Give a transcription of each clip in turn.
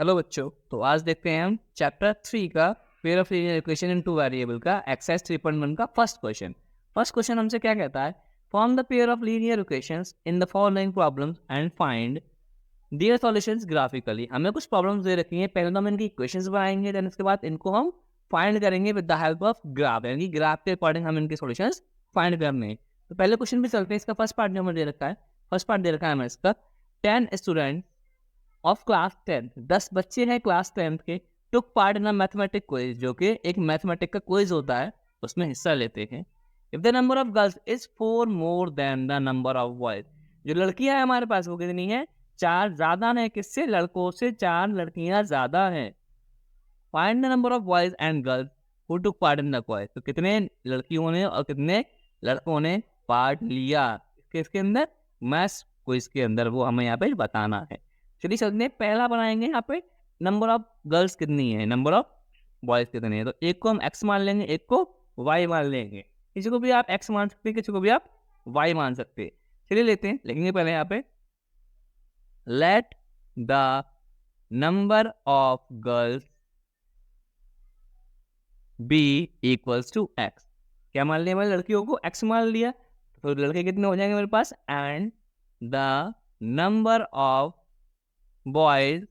Hello बच्चों, तो आज देखते हैं हम चैप्टर 3 का pair of linear equation in two variable का एक्सरसाइज 3.1 का फर्स्ट क्वेश्चन। फर्स्ट क्वेश्चन हमसे क्या कहता है, form the pair of linear equations in the following problems and find their solutions graphically. हमें कुछ प्रॉब्लम्स दे रखी हैं, पहले तो हम इनकी इक्वेशंस बनाएंगे, देन उसके बाद इनको हम फाइंड करेंगे with the help of graph, यानी ग्राफ के अकॉर्डिंग हम इनके सॉल्यूशंस फाइंड करने हैं। तो पहले क्वेश्चन भी चलते हैं। इसका फर्स्ट पार्ट जो हमें दे रखा है, फर्स्ट पार्ट दे रखा है हमें इसका 10 स्टूडेंट ऑफ क्लास 10, 10 बच्चे हैं क्लास 10 के, took part in mathematic quiz, जो कि एक मैथमेटिक का क्विज होता है, उसमें हिस्सा लेते हैं। If the number of girls is 4 more than the number of boys, जो लड़कियां हैं हमारे पास वो कितनी है, 4 ज्यादा है किससे, लड़कों से 4 लड़कियां ज्यादा हैं। Find the number of boys and girls who took part in the quiz, तो कितने लड़कियों ने और कितने लड़कों ने पार्ट लिया किसके अंदर, मैथ्स क्विज के अंदर, वो हमें यहाँ पे बताना है। चलिए चलते हैं, पहला बनाएंगे यहाँ पे नंबर ऑफ गर्ल्स कितनी है, नंबर ऑफ बॉयज कितने हैं। तो एक को हम x मान लेंगे, एक को y मान लेंगे। किसी को भी आप x मान सकते हैं, किसी को भी आप y मान सकते हैं। चलिए लेते हैं, लिखेंगे पहले यहाँ पे let the number of girls be equals to x। क्या मान लिया, मैंने लड़कियों को x मान लिया, तो लड़के कितने हो जाएंगे मेरे पास, and the number of boys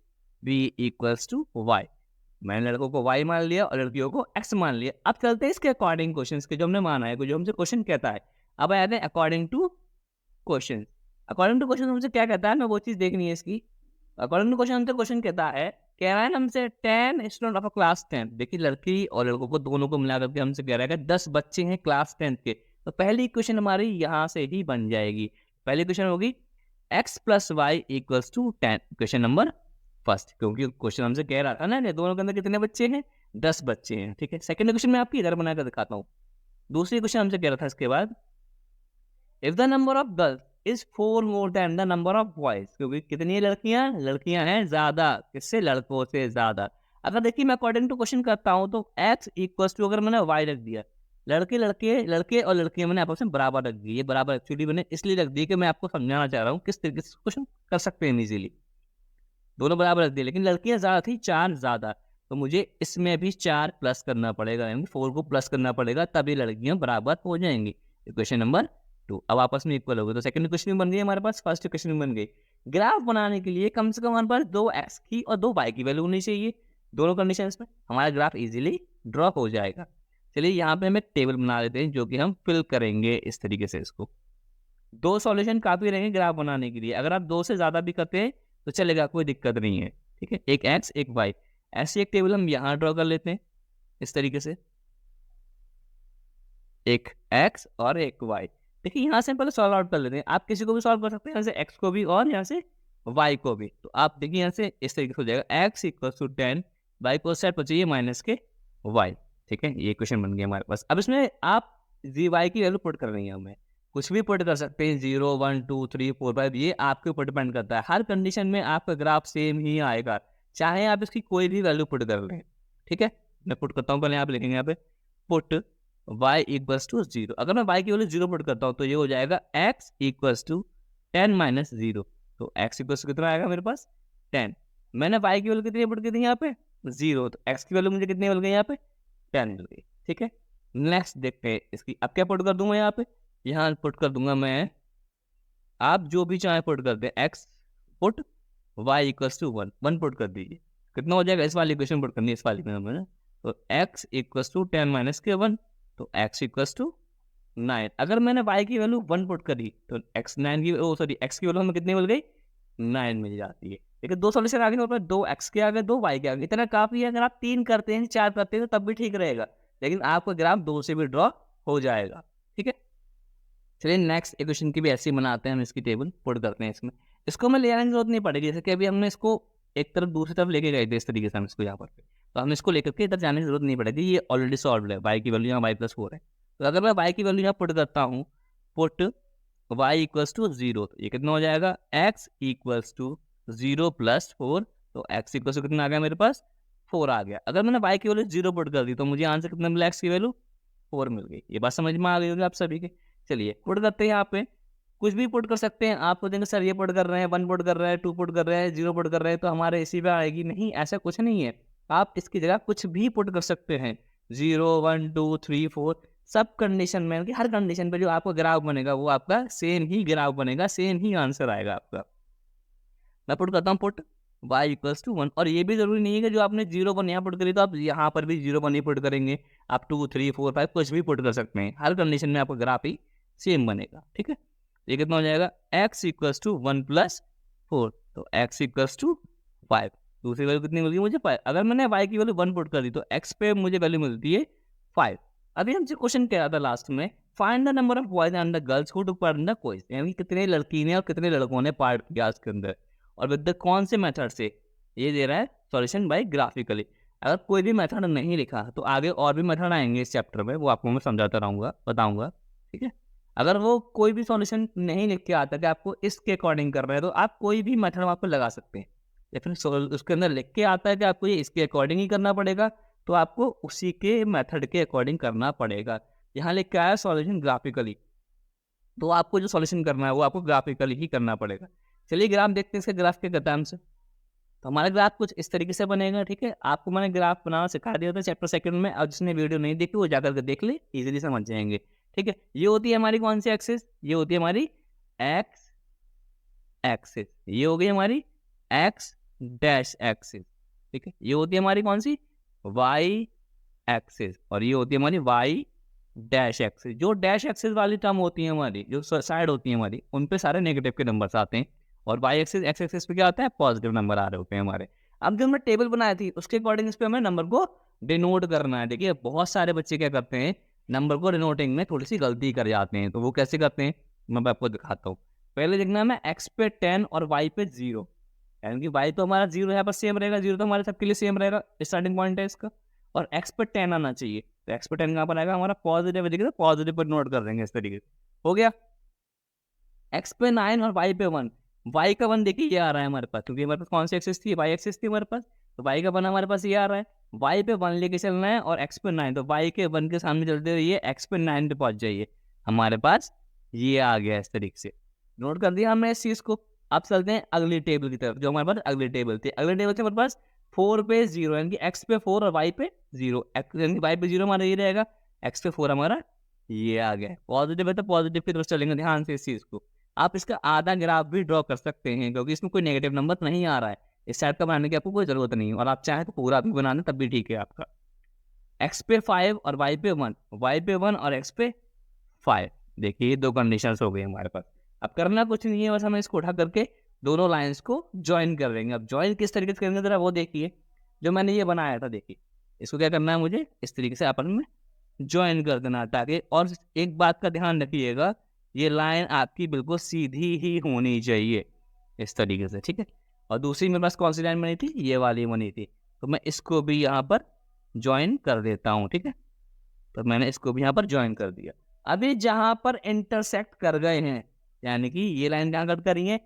B equals to Y. मैंने लड़कों को y मान लिया और लड़कियों को x मान लिया। अब चलते हैं इसके अकॉर्डिंग क्वेश्चंस के, जो हमने माना है, जो हमसे क्वेश्चन कहता है। अब आते हैं according to question. According to question हमसे क्या कहता है, हमें वो चीज़ देखनी है इसकी। अकॉर्डिंग टू क्वेश्चन हमसे क्वेश्चन कहता है, कह रहा है हमसे 10 स्टूडेंट ऑफ क्लास 10। देखिए लड़की और लड़कों को दोनों को मिला करके हमसे कह रहा है कि 10 बच्चे हैं क्लास 10 के। तो पहली क्वेश्चन हमारी यहाँ से ही बन जाएगी। पहली क्वेश्चन होगी x plus y equals to 10, question number first, क्योंकि क्वेश्चन हमसे कह रहा था ना दोनों के अंदर कितने बच्चे हैं, 10 बच्चे हैं। ठीक है, सेकंड क्वेश्चन मैं आपकी इधर बनाकर दिखाता हूँ। दूसरी क्वेश्चन हमसे कह रहा था इसके बाद, if the number of girls is 4 more than the number of boys, क्योंकि कितनी लड़कियां हैं ज्यादा किससे, लड़कों से ज्यादा। अगर देखिए मैं अकॉर्डिंग टू क्वेश्चन करता हूँ तो x इक्वल्स टू, अगर मैंने y रख दिया, लड़के और लड़कियां मैंने आपस में बराबर रख दी। ये बराबर एक्चुअली मैंने इसलिए रख दी कि मैं आपको समझाना चाह रहा हूँ किस तरीके से क्वेश्चन कर सकते हैं इजीली। दोनों बराबर रख दिए, लेकिन लड़कियां ज्यादा थी, 4 ज्यादा, तो मुझे इसमें भी 4 प्लस करना पड़ेगा, यानी 4 को प्लस करना पड़ेगा, तभी लड़कियां बराबर हो जाएंगी। इक्वेशन नंबर 2 अब आपस में इक्वल हो गए। तो सेकंड इक्वेशन भी बन गई हमारे पास, फर्स्ट इक्वेशन भी बन गई। ग्राफ बनाने के लिए कम से कम हमारे पास 2x की और 2y की वैल्यू होनी चाहिए। दोनों कंडीशन में हमारा ग्राफ इजीली ड्रॉ हो जाएगा। चलिए यहाँ पे हम एक टेबल बना लेते हैं, जो कि हम फिल करेंगे इस तरीके से। इसको 2 सॉल्यूशन काफी रहेंगे ग्राफ बनाने के लिए। अगर आप 2 से ज्यादा भी करते हैं तो चलेगा, कोई दिक्कत नहीं है। ठीक है, एक x एक y, ऐसी एक टेबल हम यहाँ ड्रॉ कर लेते हैं इस तरीके से, एक x और एक y। देखिए यहाँ से पहले सॉल्व आउट कर लेते हैं। आप किसी को भी सॉल्व कर सकते हैं, यहाँ से x को भी और यहाँ से y को भी। तो आप देखिए यहाँ से इस तरीके से हो जाएगा, x इक्वल टू 10, y को सेट हो चाहिए माइनस के y। ठीक है, ये क्वेश्चन बन गया हमारे पास। अब इसमें आप y की वैल्यू पुट कर रही है, हमें कुछ भी पुट कर सकते हैं, 0 1 2 3 4 5, ये आपके ऊपर डिपेंड करता है। हर कंडीशन में आपका ग्राफ सेम ही आएगा, चाहे आप इसकी कोई भी वैल्यू पुट कर लें। ठीक है, मैं पुट करता हूँ, पहले आप लिखेंगे यहाँ पे पुट y इक्वल्स टू 0। अगर मैं y की वैल्यू 0 पुट करता हूँ तो ये हो जाएगा x इक्वल्स टू 10 माइनस 0। तो x इक्वल्स कितना आएगा मेरे पास, 10। मैंने y की वैल्यू कितनी पुट की थी यहाँ पे, 0, तो x की वैल्यू मुझे कितनी मिल गई यहाँ पे, 10 मिल गई। ठीक है, नेक्स्ट देखते हैं इसकी। अब क्या पुट कर दूंगा यहाँ पे, यहाँ पुट कर दूंगा मैं, आप जो भी चाहे पुट कर दें, x put y equals to 1, 1 put कर दीजिए, कितना हो जाएगा, इस वाली इक्वेशन पुट करनी है, इस वाली में हमें। तो x इक्वल्स टू 10 माइनस के 1, तो x इक्वल्स टू 9। अगर मैंने y की वैल्यू 1 पुट करी तो x की वैल्यू हमें कितनी मिल गई, 9 मिल जाती है। देखिए 2 सॉल्यूशन आ गए, 2x के आ गए, 2y के आ गए, इतना काफी है। अगर आप 3 करते हैं, 4 करते हैं तो तब भी ठीक रहेगा, लेकिन आपका ग्राफ 2 से भी ड्रॉ हो जाएगा। ठीक है, चलिए नेक्स्ट इक्वेशन की भी ऐसे ही बनाते हैं हम, इसकी टेबल पुट करते हैं इसमें। इसको हमें ले आने की जरूरत नहीं पड़ेगी, जैसे कि अभी हमने इसको एक तरफ दूसरी तरफ लेके गए थे, इस तरीके से हम इसको यहाँ पर, तो हम इसको लेकर के इधर जाने की जरूरत नहीं पड़ेगी, ये ऑलरेडी सॉल्व है। y की वैल्यू यहाँ y+4 है, तो अगर मैं y की वैल्यू यहाँ पुट करता हूँ, पुट y इक्वल्स टू 0, तो ये कितना हो जाएगा, x इक्वल्स टू 0 प्लस 4, तो x इक्वल्स टू कितना आ गया मेरे पास, 4 आ गया। अगर मैंने y की वैल्यू 0 पुट कर दी तो मुझे आंसर कितना मिला, x की वैल्यू 4 मिल गई। ये बात समझ में आ गई होगी आप सभी के। चलिए पुट करते हैं यहाँ पे, कुछ भी पुट कर सकते हैं। आप सोचेंगे सर ये पुट कर रहे हैं, 1 पुट कर रहे हैं, 2 पुट कर रहे हैं, 0 पुट कर रहे हैं तो हमारे इसी पे आएगी। नहीं, ऐसा कुछ नहीं है। आप इसकी जगह कुछ भी पुट कर सकते हैं। 0, 1, 2, 3, 4 सब कंडीशन में, कि हर कंडीशन पे जो आपका ग्राफ बनेगा वो आपका सेम ही ग्राफ बनेगा, सेम ही आंसर आएगा आपका। मैं पुट करता हूँ पुट y इक्वल्स टू 1, और ये भी जरूरी नहीं है कि जो आपने 0 1 यहाँ पुट करी तो आप यहाँ पर भी 0 1 ही पुट करेंगे। आप 2 3 4 5 कुछ भी पुट कर सकते हैं। हर कंडीशन में आपका ग्राफ ही सेम बनेगा। ठीक है, ये कितना हो जाएगा, x इक्वल्स टू 1 प्लस 4, तो x इक्वल्स टू 5। दूसरी वैल्यू कितनी मिल गई मुझे 5। अगर मैंने y की वैल्यू 1 पुट कर दी तो x पे मुझे वैल्यू मिलती है 5। अभी हमसे क्वेश्चन क्या था लास्ट में, find the number of boys and the girls who took part in the quiz, यानी कितने लड़की ने और कितने लड़कों ने पार्ट किया इसके अंदर, और विद द कौन से मेथड से। ये दे रहा है सॉल्यूशन बाय ग्राफिकली। अगर कोई भी मेथड नहीं लिखा तो आगे और भी मेथड आएंगे इस चैप्टर में, वो आपको मैं समझाता रहूँगा, बताऊँगा। ठीक है, अगर वो कोई भी सॉल्यूशन नहीं लिख के आता कि आपको इसके अकॉर्डिंग करना है तो आप कोई भी मेथड वहाँ पर लगा सकते हैं। या फिर उसके अंदर लिख के आता है कि आपको ये इसके अकॉर्डिंग ही करना पड़ेगा, तो आपको उसी के मेथड के अकॉर्डिंग करना पड़ेगा। यहाँ लिख के आया सॉल्यूशन ग्राफिकली, तो आपको जो सॉल्यूशन करना है वो आपको ग्राफिकली ही करना पड़ेगा। चलिए ग्राफ देखते हैं इसके ग्राफ के कदम से। तो हमारा ग्राफ कुछ इस तरीके से बनेगा। ठीक है, आपको मैंने ग्राफ बनाना सिखा दिया था चैप्टर सेकंड में, और जिसने वीडियो नहीं देखी वो जाकर के देख ले, इजीली समझ जाएंगे। ठीक है, ये होती है हमारी कौन सी एक्सिस, ये होती है हमारी एक्स एक्सिस, ये हो गई हमारी एक्स डैश एक्सिस। ठीक है, ये होती है हमारी कौन सी, वाई एक्सिस, और ये होती है हमारी वाई डैश एक्सिस। जो डैश एक्सिस वाली टर्म होती है हमारी, जो साइड होती है हमारी, उन पे सारे नेगेटिव के नंबर्स आते हैं, और वाई एक्सिस एक्स एक्सिस पे क्या आता है, पॉजिटिव नंबर आ रहे होते हैं हमारे। अब जो हमने टेबल बनाई थी उसके अकॉर्डिंग इस पे हमें नंबर को डिनोट करना है। देखिए बहुत सारे बच्चे क्या करते हैं, नंबर को डिनोटिंग में थोड़ी सी गलती कर जाते हैं, तो वो कैसे करते हैं मैं आपको दिखाता हूँ। पहले देखना है मैं एक्स पे 10 और वाई पे 0, यानी कि वाई तो हमारा 0 यहाँ पर सेम रहेगा, 0 तो हमारे सबके लिए सेम रहेगा, स्टार्टिंग पॉइंट है इसका। और एक्स पे 10 आना चाहिए, तो एक्स पे 10 कहाँ पर आएगा हमारा, पॉजिटिव है, देखिए पॉजिटिव पर नोट कर देंगे इस तरीके से। हो गया, एक्स पे 9 और वाई पे 1, वाई का 1 देखिए ये आ रहा है हमारे पास, क्योंकि हमारे पास कौन सी एक्सिस थी, वाई एक्सिस थी हमारे पास, तो वाई का 1 हमारे पास ये आ रहा है। वाई पे 1 लेके चलना है, और एक्स पे 9, तो वाई के 1 के सामने चलते हुए ये एक्स पे 9 पे पहुंच जाइए, हमारे पास ये आ गया इस तरीके से। नोट कर दिया हमने इस चीज़ को। अब चलते हैं अगली टेबल की तरफ, जो हमारे पास अगली टेबल थी। अगली टेबल थी हमारे पास 4 पे 0, यानी कि एक्स पे 4 और वाई पे 0, यानी कि वाई पे 0 हमारा ये रहेगा, एक्स पे 4 हमारा ये आ गया। पॉजिटिव है तो पॉजिटिव की तरफ चलेंगे, ध्यान से इस चीज़ को। आप इसका आधा ग्राफ भी ड्रॉ कर सकते हैं, क्योंकि इसमें कोई नेगेटिव नंबर नहीं आ रहा है, इस साइड का बनाने की आपको कोई ज़रूरत नहीं है, और आप चाहें तो पूरा भी बनाना तब भी ठीक है आपका। एक्स पे 5 और वाई पे 1, वाई पे 1 और एक्स पे 5, देखिए 2 कंडीशंस हो गई हमारे पास। अब करना कुछ नहीं है, बस हमें इसको उठा करके दोनों लाइंस को ज्वाइन कर देंगे। अब ज्वाइन किस तरीके से करेंगे ज़रा वो देखिए, जो मैंने ये बनाया था देखिए, इसको क्या करना है मुझे, इस तरीके से आपस में ज्वाइन कर देना, ताकि, और एक बात का ध्यान रखिएगा, ये लाइन आपकी बिल्कुल सीधी ही होनी चाहिए इस तरीके से। ठीक है, और दूसरी मेरे पास कौन सी लाइन बनी थी, ये वाली बनी थी, तो मैं इसको भी यहाँ पर ज्वाइन कर देता हूँ। ठीक है, तो मैंने इसको भी यहाँ पर ज्वाइन कर दिया। अभी जहाँ पर इंटरसेक्ट कर गए हैं, यानी कि ये लाइन कहाँ कट करी है,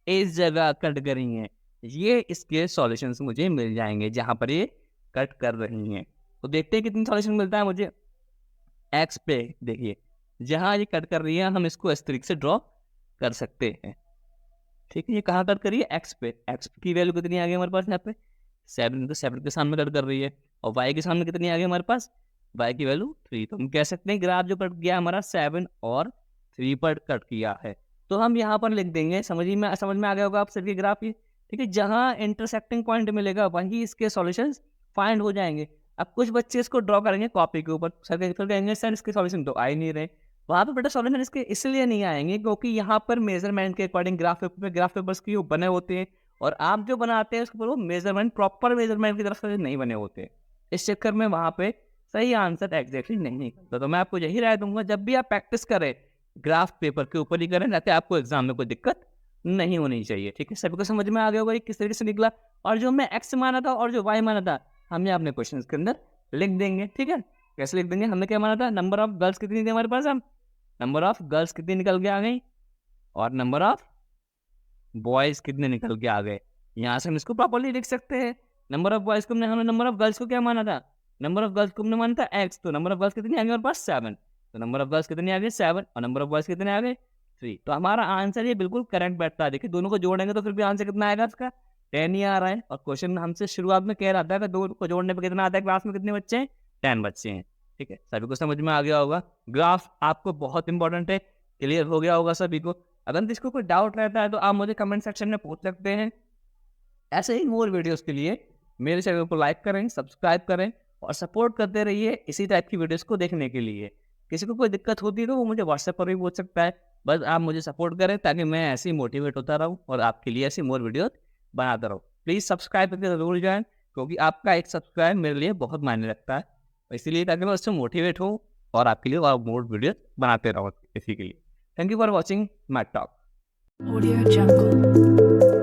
इस जगह कट करी है, ये इसके सॉल्यूशंस मुझे मिल जाएंगे जहाँ पर ये कट कर रही हैं। तो देखते हैं कितनी सॉल्यूशन मिलता है मुझे। एक्स पे देखिए जहाँ ये कट कर रही है, हम इसको इस तरीके से ड्रॉ कर सकते हैं। ठीक है, ये कहाँ कट कर रही है, एक्स पे, एक्स की वैल्यू कितनी आ गई हमारे पास यहाँ पे 7, तो 7 के सामने कट कर रही है, और वाई के सामने कितनी आ गई हमारे पास, वाई की वैल्यू 3, तो हम कह सकते हैं ग्राफ जो कट गया हमारा 7 और 3 पर कट किया है। तो हम यहाँ पर लिख देंगे, समझ में आ गया होगा आप सभी ग्राफ ये। ठीक है, जहाँ इंटरसेक्टिंग पॉइंट मिलेगा वहीं इसके सॉल्यूशंस फाइंड हो जाएंगे। अब कुछ बच्चे इसको ड्रॉ करेंगे कॉपी के ऊपर, फिर कहेंगे सर इसके सॉल्यूशन तो आ ही नहीं रहे। वहाँ पे बेटा सॉल्यूशन इसके इसलिए नहीं आएंगे क्योंकि यहाँ पर मेजरमेंट के अकॉर्डिंग ग्राफ पेपर्स की बने होते हैं, और आप जो बनाते हैं उसके ऊपर वो मेजरमेंट प्रॉपर मेजरमेंट की तरफ से नहीं बने होते। इस चक्कर में वहाँ पे सही आंसर एग्जैक्टली नहीं निकलता। तो मैं आपको यही राय दूंगा, जब भी आप प्रैक्टिस करें ग्राफ पेपर के ऊपर ही करें, ताकि आपको एग्जाम में कोई दिक्कत नहीं होनी चाहिए। ठीक है, सभी को समझ में आ गया होगा ये किस तरीके से निकला, और जो मैं एक्स माना था और जो वाई माना था हमने अपने क्वेश्चन के अंदर लिख देंगे। ठीक है, कैसे लिख देंगे, हमने क्या माना था, नंबर ऑफ गर्ल्स कितनी थी हमारे पास, हम नंबर ऑफ गर्ल्स कितनी निकल के आ गई, और नंबर ऑफ बॉयज कितने निकल के आ गए। यहाँ से हम इसको प्रॉपर्ली लिख सकते हैं। नंबर ऑफ बॉयज को हमने नंबर ऑफ गर्ल्स को क्या माना था, नंबर ऑफ गर्ल्स को हमने माना था एक्स, तो नंबर ऑफ गर्ल्स कितनी आ गई हमारे पास 7, तो नंबर ऑफ गर्ल्स कितनी आ गई 7, और नंबर ऑफ बॉयज कितने आ गए 3। तो हमारा आंसर ये बिल्कुल करेक्ट बैठता है। देखिए दोनों को जोड़ेंगे तो फिर भी आंसर कितना आएगा इसका, 10 ही आ रहा है। और क्वेश्चन हमसे शुरुआत में कह रहा था कि दोनों को जोड़ने पे कितना आता है, क्लास में कितने बच्चे हैं, 10 बच्चे हैं। ठीक है, सभी को समझ में आ गया होगा। ग्राफ आपको बहुत इंपॉर्टेंट है, क्लियर हो गया होगा सभी को। अगर इसको कोई डाउट रहता है तो आप मुझे कमेंट सेक्शन में पूछ सकते हैं। ऐसे ही मोर वीडियोस के लिए मेरे चैनल को लाइक करें, सब्सक्राइब करें और सपोर्ट करते रहिए इसी टाइप की वीडियोस को देखने के लिए। किसी को कोई दिक्कत होती है तो वो मुझे व्हाट्सएप पर भी पूछ सकता है। बस आप मुझे सपोर्ट करें ताकि मैं ऐसे ही मोटिवेट होता रहूँ और आपके लिए ऐसी मोर वीडियो बनाता रहूँ। प्लीज़ सब्सक्राइब करके ज़रूर जाएँ, क्योंकि आपका एक सब्सक्राइब मेरे लिए बहुत मायने रखता है। इसीलिए ताकि मैं उससे मोटिवेट हूँ और आपके लिए और मोर वीडियो बनाते रहूँ इसी के लिए। Thank you for watching my talk. Audio Jungle.